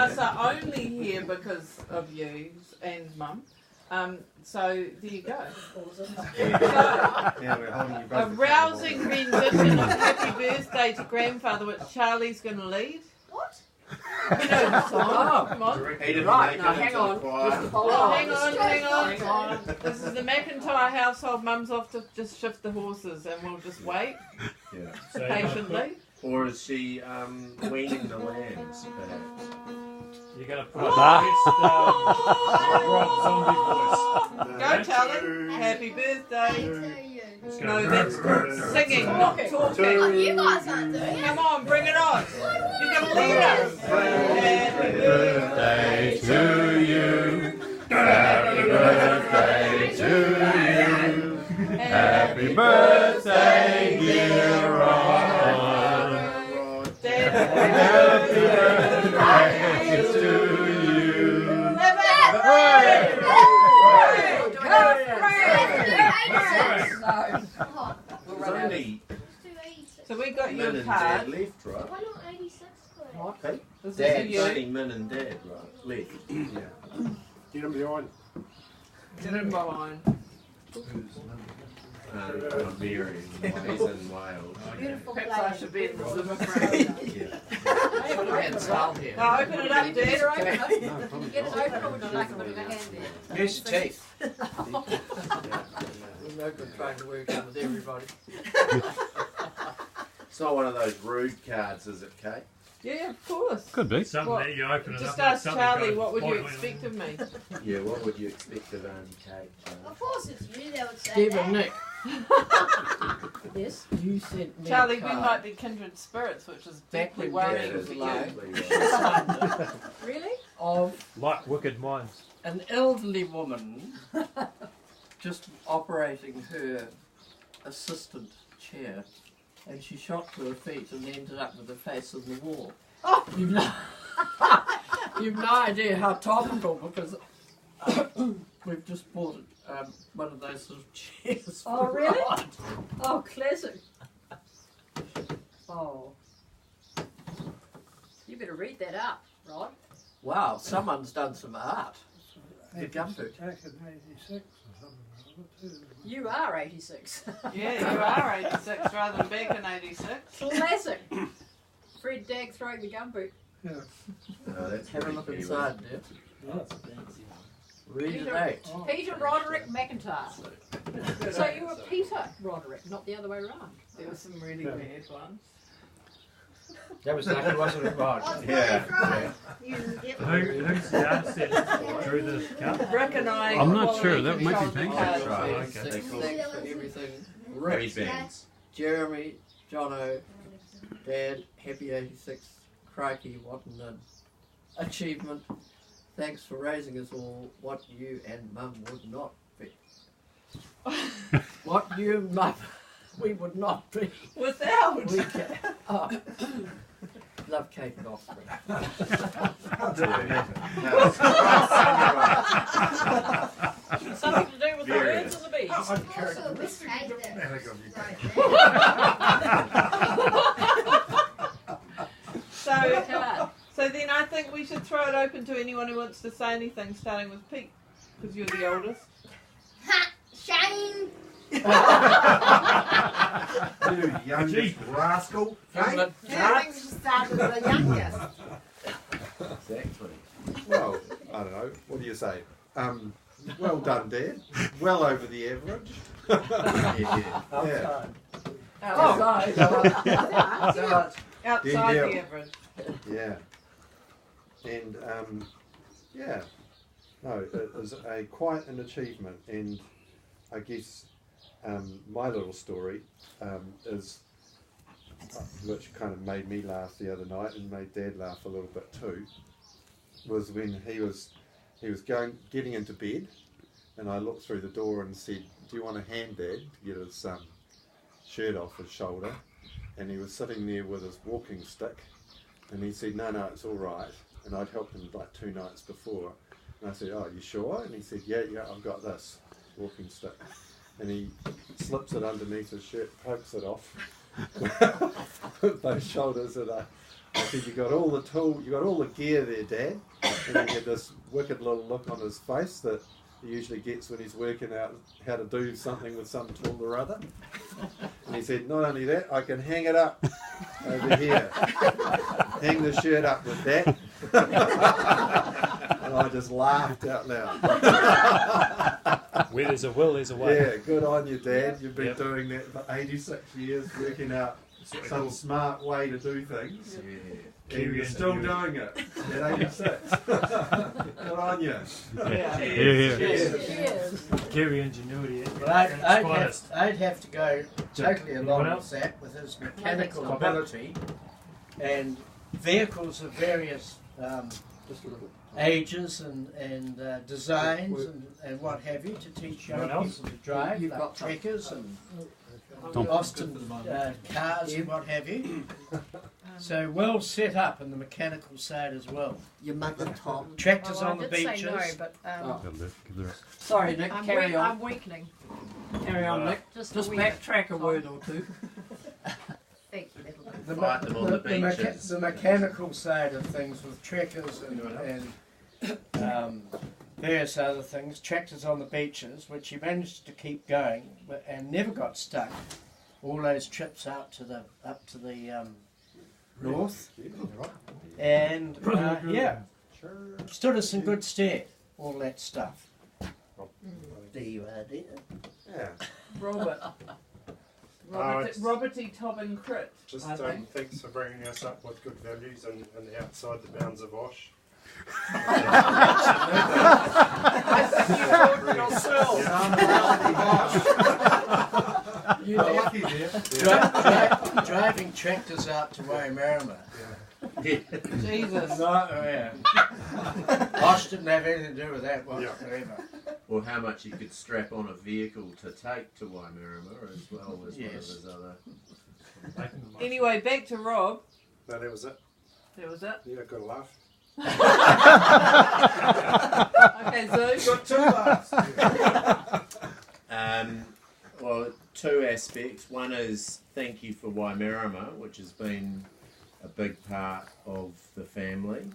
us are only here because of you and Mum. So there you go. Yeah, we're holding you both A rousing rendition of Happy Birthday to Grandfather, which Charlie's going to lead. What? You know the song. Come on. Right, now hang on. Just hold Oh, on. hang on. This is the McIntyre household. Mum's off to just shift the horses and we'll just wait patiently. Or is she weaning the lambs, perhaps? You're going to put on the best Rob Zombie voice. Go, Charlie. Happy birthday. No, that's singing, not talking. Oh, you guys aren't doing it. Come on, bring it on. You're going to lead us. Happy birthday to you. Happy birthday to you. Happy birthday, dear Ron. Happy birthday to you. Happy So we got your Min and card. Dad left, right? Why not 86? Hey? This is Dad's you. only Min and Dad, right? Left. Yeah. Get him behind. Get him behind. Not Mary. He's in Wales. Beautiful Perhaps I should be in the Zimmer Yeah. Now open it up, Dad. Get it open or would you like a bit of a hand there? Use your teeth. There's no good trying to work out with everybody. It's not one of those rude cards, is it, Kate? Yeah, of course. Could be. Something that you open it Just up and ask something Charlie, goes what would you boiling. expect of me? Yeah, what would you expect of Auntie Kate, Charlie? Of course it's you that would say Stephen, that. Nick, Yes? you sent me Charlie, a we card. might be kindred spirits, which is Back deeply when Dad worrying was for alive. you. Really? Of Like wicked minds. an elderly woman just operating her assistant chair, and she shot to her feet and ended up with her face in the wall. Oh. You've no, you've no idea how topical, because we've just bought one of those sort of chairs. Oh, for really? Rod. Oh, classic. Oh. You better read that up, Rod. Wow, someone's done some art. The gumboot. You are 86. Yeah, you are 86 rather than back in 86. Classic. Fred Dag throwing the gumboot. No, that's Have a pretty look Kiwi. inside, dear. Read it out. Peter Roderick McIntyre. So you were Peter Roderick, not the other way around. There were some really bad ones. That was lucky, wasn't it, Rod? Yeah. Who's the artist that drew the card? Rick and I. I'm not sure, that might be controlled the pink. cards. Right, Thanks, okay. thanks, thanks for everything. Three Rick, bands. Jeremy, Jono, Dad, happy 86. Crikey, what an achievement. Thanks for raising us all what you and Mum would not be. What you and Mum we would not be. Without. We can, oh. Love Kate and offspring. Something to do with the Very birds and the bees. Also, this cake So then I think we should throw it open to anyone who wants to say anything, starting with Pete, because you're the oldest. Ha! Shame! You youngest rascal. Right? Started the youngest. Exactly. Well, I don't know. What do you say? Well done, Dad. Well over the average. Yeah. Yeah. Outside. Outside Yeah. the average. Yeah. And yeah. No, it was quite an achievement, and I guess my little story is, which kind of made me laugh the other night and made Dad laugh a little bit too, was when he was getting into bed, and I looked through the door and said, "Do you want a hand, Dad, to get his shirt off his shoulder?" And he was sitting there with his walking stick, and he said, "No, it's all right." And I'd helped him like 2 nights before, and I said, "Oh, you sure?" And he said, "Yeah, I've got this walking stick." And he slips it underneath his shirt, pokes it off with those shoulders, and I said, you got all the tool, you got all the gear there, Dad. And he had this wicked little look on his face that he usually gets when he's working out how to do something with some tool or other. And he said, not only that, I can hang it up over here. Hang the shirt up with that. And I just laughed out loud. Where there's a will, there's a way. Yeah, good on you, Dad. You've been doing that for 86 years, working out some smart way to do things. And you're still doing it at 86. Good on you. Cheers. Kiwi ingenuity. Well, I'd have to go totally along with that, with his mechanical ability and vehicles of various ages and designs and what have you to teach young people to drive, like trekkers and Austin cars and what have you. So well set up in the mechanical side as well. Your mother Tom. Tractors Well, on the I did beaches. say no, but Sorry, Nick. Carry on. I'm weakening. Carry on, Nick. Just Just a wee backtrack bit. a word or two. Thank you, little bit. Fight them on the beaches. The mechanical side of things with trekkers and various other things, tractors on the beaches, which he managed to keep going and never got stuck. All those trips out to the north, and stood us in good stead. All that stuff. There you are, there. Yeah. Roberty Tobin Crit. Just I think. thanks for bringing us up with good values and outside the bounds of Osh. Driving tractors out to Waimarama. Jesus. Osh didn't have anything to do with that whatsoever. Or how much he could strap on a vehicle to take to Waimarama as well as one of his other. Anyway, back to Rob. No, that was it. That was it. Yeah, got a laugh. Okay, so Got two laughs. Well, two aspects. One is thank you for Waimarama, which has been a big part of the family,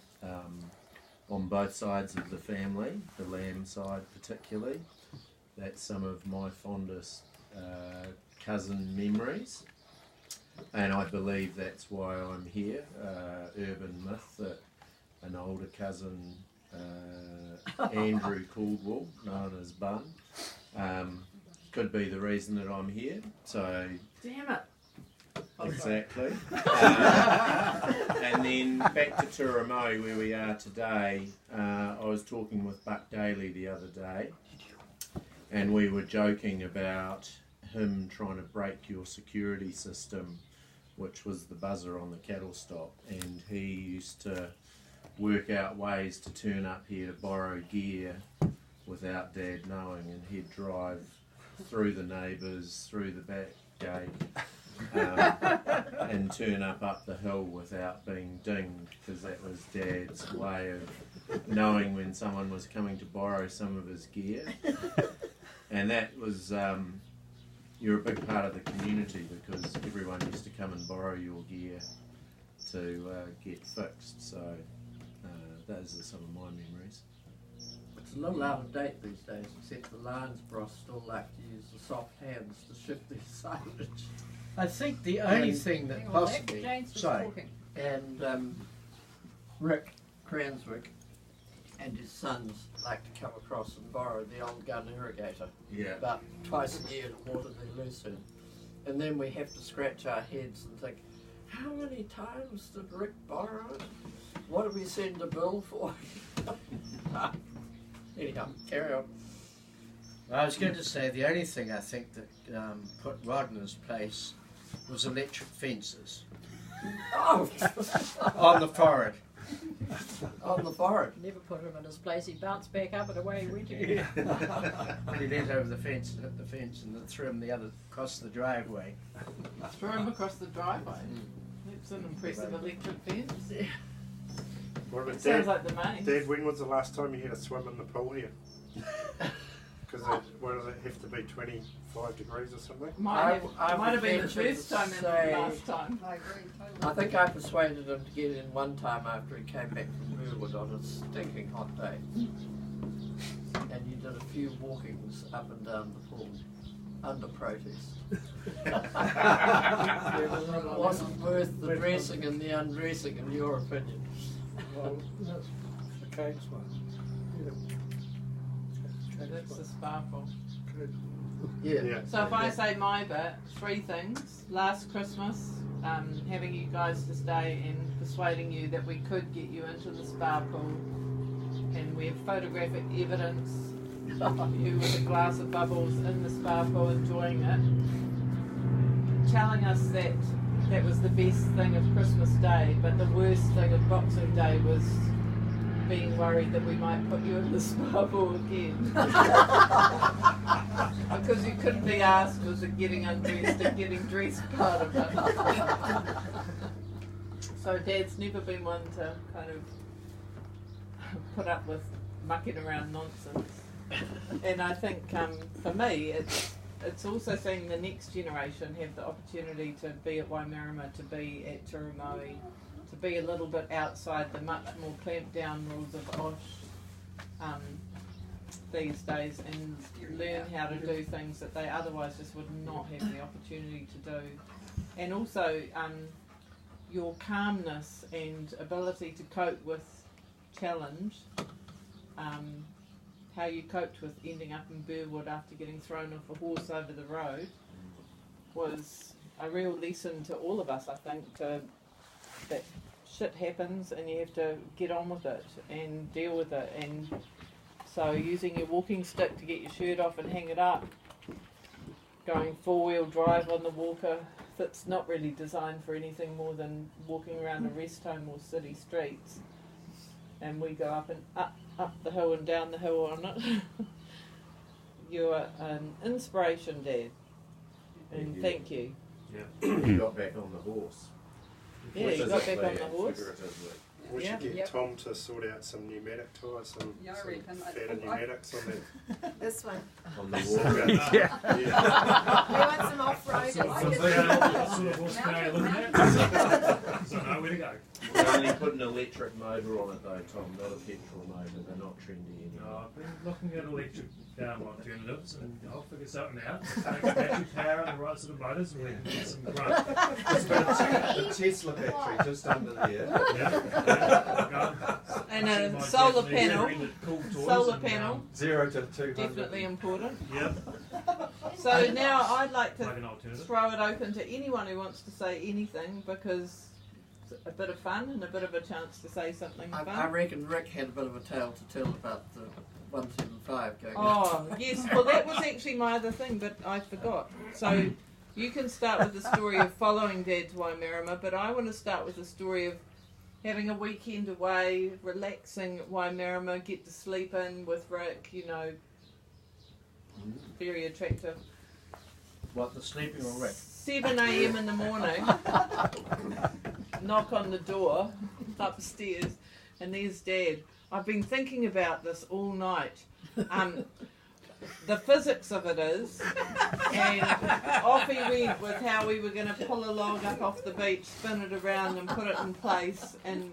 on both sides of the family, the Lamb side particularly. That's some of my fondest cousin memories. And I believe that's why I'm here. Urban myth that an older cousin, Andrew Caldwell, known as Bun, could be the reason that I'm here. So, damn it. Exactly. And then back to Turamoe, where we are today. I was talking with Buck Daly the other day, and we were joking about him trying to break your security system, which was the buzzer on the cattle stop, and he used to work out ways to turn up here to borrow gear without Dad knowing, and he'd drive through the neighbours, through the back gate, and turn up the hill without being dinged, because that was Dad's way of knowing when someone was coming to borrow some of his gear. And that was, you're a big part of the community, because everyone used to come and borrow your gear to get fixed. So those are some of my memories. It's a little out of date these days, except the Lions Bros still like to use the soft hands to shift their silage. I think the only thing that Hang on, possibly... Jane's just Sorry. talking. And Rick Cranswick and his sons like to come across and borrow the old gun irrigator. Yeah. About twice a year to water their loose in. And then we have to scratch our heads and think, how many times did Rick borrow it? What did we send a bill for? Anyhow, carry on. I was going to say the only thing I think that put Rod in his place was electric fences Oh! on the forehead. On the forehead. Never put him in his place. He bounced back up and away he went again. He leant over the fence and hit the fence and then threw him the other across the driveway. Throw him across the driveway. That's an impressive electric fence. What about Sounds Dad? like the main. Dad, when was the last time you had a swim in the pool here? Because what does it have to be, 25 degrees or something? Might have been the venture to first time and say- the last time. I agree totally. I think I persuaded him to get in one time after he came back from Burwood on a stinking hot day. And you did a few walkings up and down the pool under protest. It wasn't worth the dressing and the undressing, in your opinion. Well, that's the case one. That's the sparkle. Yeah. So if I say my bit, 3 things. Last Christmas, having you guys to stay and persuading you that we could get you into the sparkle, and we have photographic evidence of you with a glass of bubbles in the sparkle enjoying it, telling us that that was the best thing of Christmas Day, but the worst thing of Boxing Day was being worried that we might put you in the sparkle again. Because you couldn't be asked with the getting undressed and getting dressed part of it. So Dad's never been one to kind of put up with mucking around nonsense. And I think for me it's also seeing the next generation have the opportunity to be at Waimarama, to be at Turamoe, to be a little bit outside the much more clamped down rules of OSH these days, and learn how to do things that they otherwise just would not have the opportunity to do. And also your calmness and ability to cope with challenge, how you coped with ending up in Burwood after getting thrown off a horse over the road, was a real lesson to all of us, I think, that shit happens and you have to get on with it and deal with it. And so using your walking stick to get your shirt off and hang it up, going 4-wheel drive on the walker that's not really designed for anything more than walking around a rest home or city streets, and we go up and up the hill and down the hill on it. You're an inspiration, Dad, and thank you. Yeah. You got back on the horse. Yeah, you got back on the horse. Figuratively. We should get Yep. Tom to sort out some pneumatic tyres, some Yeah, I reckon. fatter pneumatics on that. This one. On the walker. We want some off-road. Sort of horsepower you're looking at. So I know where to go. We're only putting an electric motor on it though, Tom, not a petrol motor. They're not trendy anymore. I've been looking at electric alternatives and I'll figure something out. Take battery power and the right sort of motors and we can get some grunt. The Tesla battery just under there. And a solar panel. Solar panel. 0 to 200. Definitely important. Yep. So now I'd like to Like an alternative. throw it open to anyone who wants to say anything, because it's a bit of fun and a bit of a chance to say something fun. I reckon Rick had a bit of a tale to tell about the 175 going Oh, yes. Well, that was actually my other thing, but I forgot. So you can start with the story of following Dad to Waimarama, but I want to start with the story of having a weekend away, relaxing at Waimarama, get to sleep in with Rick, you know, very attractive. What, the sleeping or Rick? 7 a.m. in the morning, knock on the door upstairs, and there's Dad. I've been thinking about this all night. The physics of it is, and off he went with how we were going to pull a log up off the beach, spin it around and put it in place, and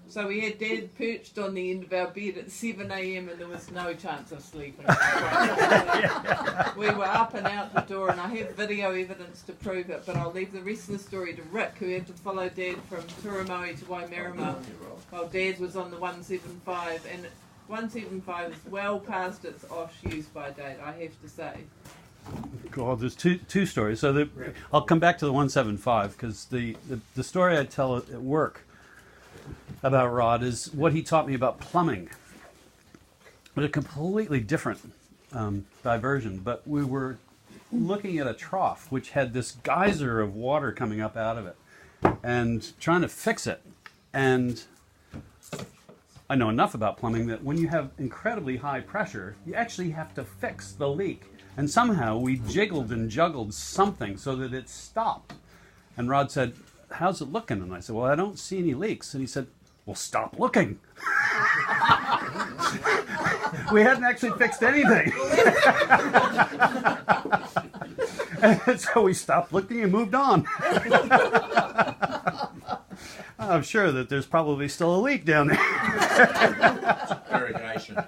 so we had Dad perched on the end of our bed at 7 a.m. and there was no chance of sleeping. We were up and out the door, and I have video evidence to prove it, but I'll leave the rest of the story to Rick, who had to follow Dad from Turamoe to Waimarama while Dad was on the 175, and 175 is well past its OSH use by date, I have to say. Well, there's two stories. So I'll come back to the 175 because the story I tell at work about Rod is what he taught me about plumbing. But a completely different diversion. But we were looking at a trough which had this geyser of water coming up out of it and trying to fix it. And I know enough about plumbing that when you have incredibly high pressure, you actually have to fix the leak. And somehow we jiggled and juggled something so that it stopped. And Rod said, "How's it looking?" And I said, "Well, I don't see any leaks." And he said, "Well, stop looking." we hadn't actually fixed anything. And so we stopped looking and moved on. I'm sure that there's probably still a leak down there. Irrigation.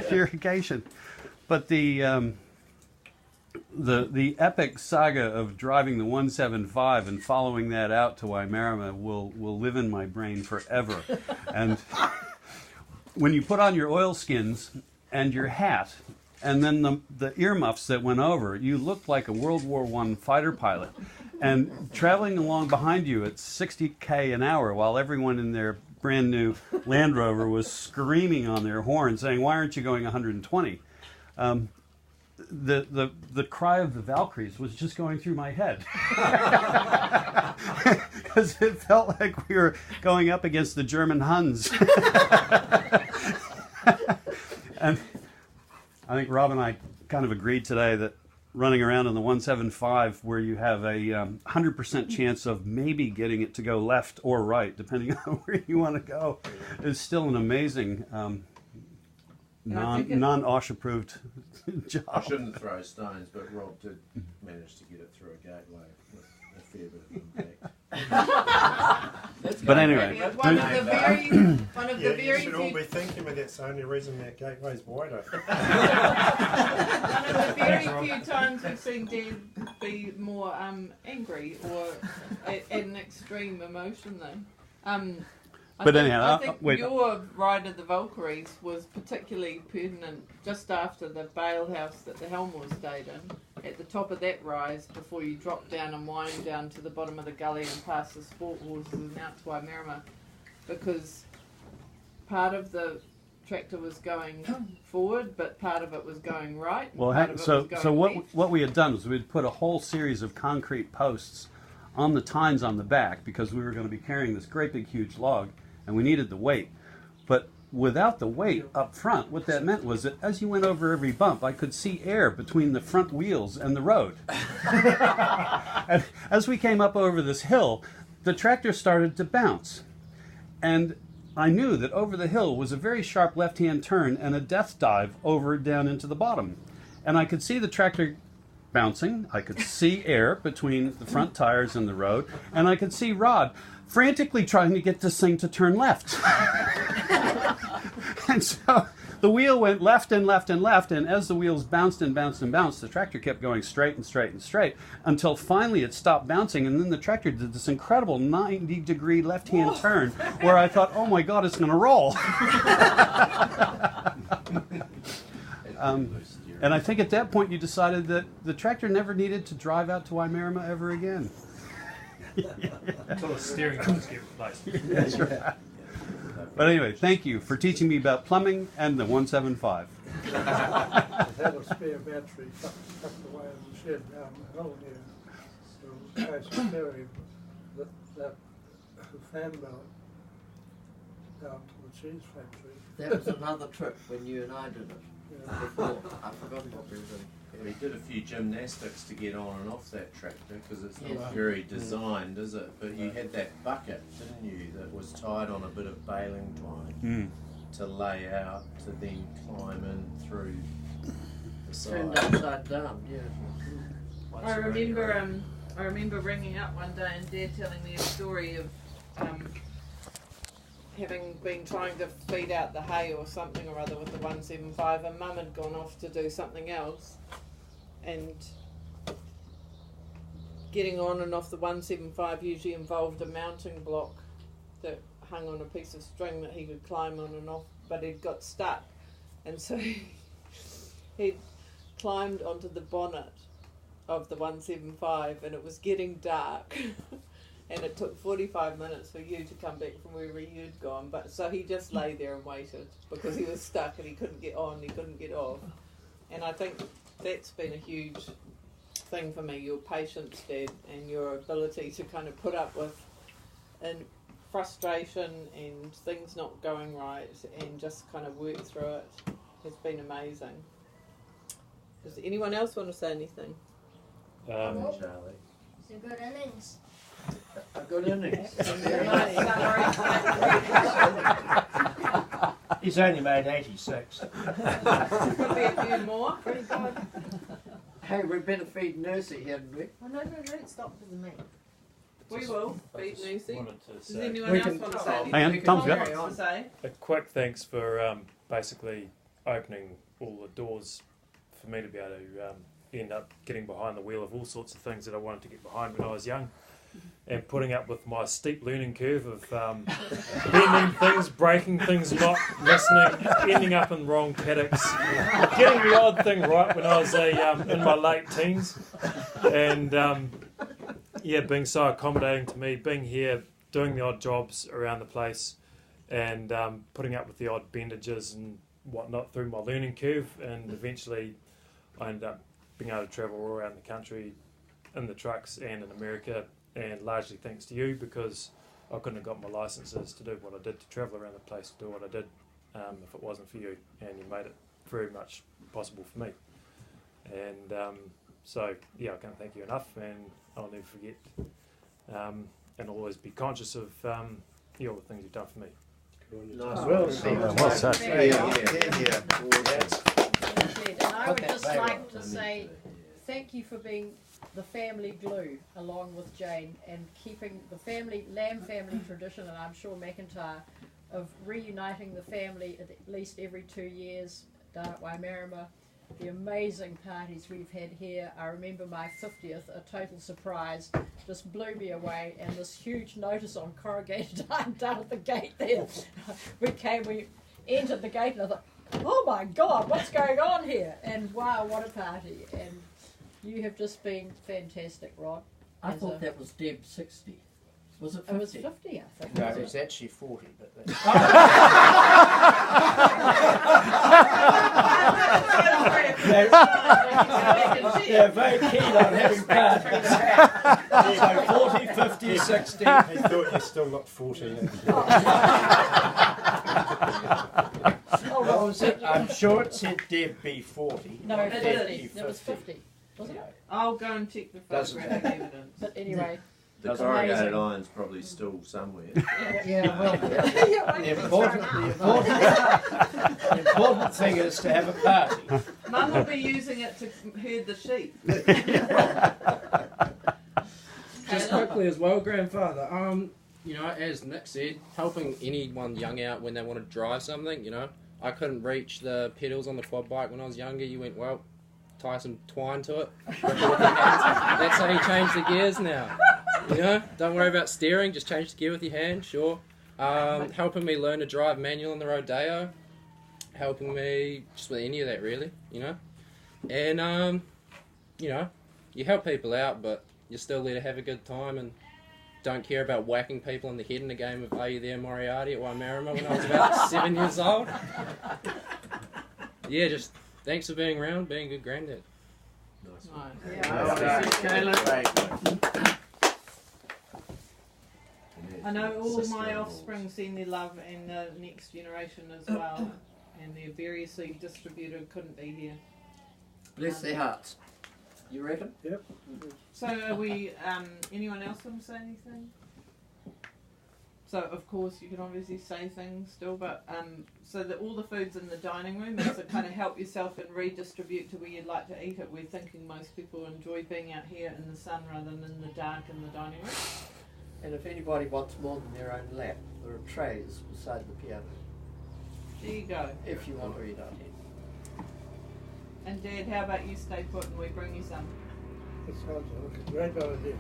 Irrigation. But the epic saga of driving the 175 and following that out to Waimarama will live in my brain forever. And when you put on your oilskins and your hat and then the earmuffs that went over, you looked like a World War I fighter pilot. And traveling along behind you at 60k an hour while everyone in their brand new Land Rover was screaming on their horn saying, "Why aren't you going 120?" The cry of the Valkyries was just going through my head. Because it felt like we were going up against the German Huns. And I think Rob and I kind of agreed today that running around in the 175 where you have a 100% chance of maybe getting it to go left or right, depending on where you want to go, is still an amazing non-OSH approved job. I shouldn't throw stones, but Rob did manage to get it through a gateway with a fair bit of impact. But anyway, one of the very should all be thinking that that's the only reason that gateway's wider. One of the very few times we've seen Dad be more angry or at an extreme emotion though. I think your ride of the Valkyries was particularly pertinent just after the bale house that the Helmore stayed in. At the top of that rise, before you drop down and wind down to the bottom of the gully and past the sport horses and out to Waimarama, because part of the tractor was going forward, but part of it was going right. Well, what we had done was we'd put a whole series of concrete posts on the tines on the back because we were going to be carrying this great big huge log, and we needed the weight. But without the weight up front, what that meant was that as you went over every bump, I could see air between the front wheels and the road. And as we came up over this hill, the tractor started to bounce. And I knew that over the hill was a very sharp left-hand turn and a death dive over down into the bottom. And I could see the tractor bouncing, I could see air between the front tires and the road, and I could see Rod frantically trying to get this thing to turn left. And so the wheel went left and left and left, and as the wheels bounced and bounced and bounced, the tractor kept going straight and straight and straight until finally it stopped bouncing, and then the tractor did this incredible 90-degree left-hand turn where I thought, oh my God, it's going to roll. And I think at that point you decided that the tractor never needed to drive out to Waimarama ever again. Until the steering wheels get replaced. That's right. But anyway, thank you for teaching me about plumbing and the 175. It had a spare battery tucked away in the shed down the hill here. So it was a case of carrying that fan belt down to the cheese factory. That was another trip when you and I did it. Before. I've forgotten what we were doing. We did a few gymnastics to get on and off that tractor because it's not very designed, is it? But you had that bucket, didn't you, that was tied on a bit of baling twine to lay out to then climb in through the side. Turned upside down, yeah. I remember ringing up one day and Dad telling me a story of having been trying to feed out the hay or something or other with the 175, and Mum had gone off to do something else, and getting on and off the 175 usually involved a mounting block that hung on a piece of string that he could climb on and off, but he'd got stuck, and so he'd climbed onto the bonnet of the 175, and it was getting dark. And it took 45 minutes for you to come back from wherever you'd gone. But so he just lay there and waited because he was stuck and he couldn't get on, he couldn't get off. And I think that's been a huge thing for me, your patience, Dad, and your ability to kind of put up with frustration and things not going right and just kind of work through it has been amazing. Does anyone else want to say anything? Charlie. It's a good innings. A good innings. He's only made 86. Could be a few more. Pretty good. Hey, we better feed Nursey, hadn't we? Oh, no, don't stop with the meat. We will feed Lucy. Does anyone We else can- want to say anything? Hang on, We can Tom's carry got- on to say. A quick thanks for basically opening all the doors for me to be able to end up getting behind the wheel of all sorts of things that I wanted to get behind when I was young, and putting up with my steep learning curve of bending things, breaking things, not listening, ending up in wrong paddocks, getting the odd thing right when I was in my late teens, and yeah, being so accommodating to me, being here, doing the odd jobs around the place, and putting up with the odd bendages and whatnot through my learning curve, and eventually I ended up being able to travel all around the country in the trucks and in America, and largely thanks to you, because I couldn't have got my licenses to do what I did, to travel around the place to do what I did, if it wasn't for you, and you made it very much possible for me. And so yeah, I can't thank you enough, and I'll never forget, and always be conscious of all the things you've done for me. Nice. Well said. And I would Okay, just very like to say thank you for being the family glue, along with Jane, and keeping the Lamb family tradition, and I'm sure McIntyre, of reuniting the family at least every 2 years down at Waimarama. The amazing parties we've had here. I remember my 50th, a total surprise, just blew me away, and this huge notice on corrugated iron down at the gate there. We entered the gate, and I thought, oh my God, what's going on here? And wow, what a party. And you have just been fantastic, Rod. I thought that was Deb 60. Was it 50? It was 50, I think. No, it's actually 40, but that's... They're very keen on having parties. So 40, 50, 60. He thought he still got 14. What was it? I'm sure it said Deb B40. No, not 50. Deb It was 50. Wasn't it? I'll go and check the Doesn't photographic evidence. But anyway. The corrugated iron's probably still somewhere. Yeah, well, the important thing is to have a party. Mum will be using it to herd the sheep. Just quickly as well, grandfather. You know, as Nick said, helping anyone young out when they want to drive something. You know, I couldn't reach the pedals on the quad bike when I was younger. You went, well, tie some twine to it. That's how you change the gears now. You know, don't worry about steering, just change the gear with your hand, sure. Helping me learn to drive manual on the Rodeo. Helping me just with any of that, really, you know. And, you know, you help people out, but you're still there to have a good time and don't care about whacking people in the head in a game of Are You There, Moriarty at Waimarama when I was about 7 years old. Yeah, just thanks for being around, being a good granddad. I know all of my offspring send their love, and the next generation as well, and they're variously distributed, couldn't be here. Bless their hearts. You reckon? Yep. So are we, anyone else want to say anything? So of course you can obviously say things still, but so that all the food's in the dining room, is it kind of help yourself and redistribute to where you'd like to eat it? We're thinking most people enjoy being out here in the sun rather than in the dark in the dining room. And if anybody wants more than their own lap, there are trays beside the piano. There you go. If you want to eat out here. And Dad, how about you stay put and we bring you some? That sounds like a great idea.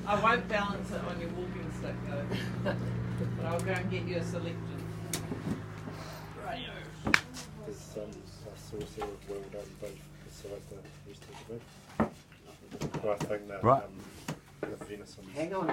I won't balance it on your walking stick though, but I'll go and get you a selection. There's a sauce here of well done beef beside the rest of the beef. I think that Right. the venison. Hang on.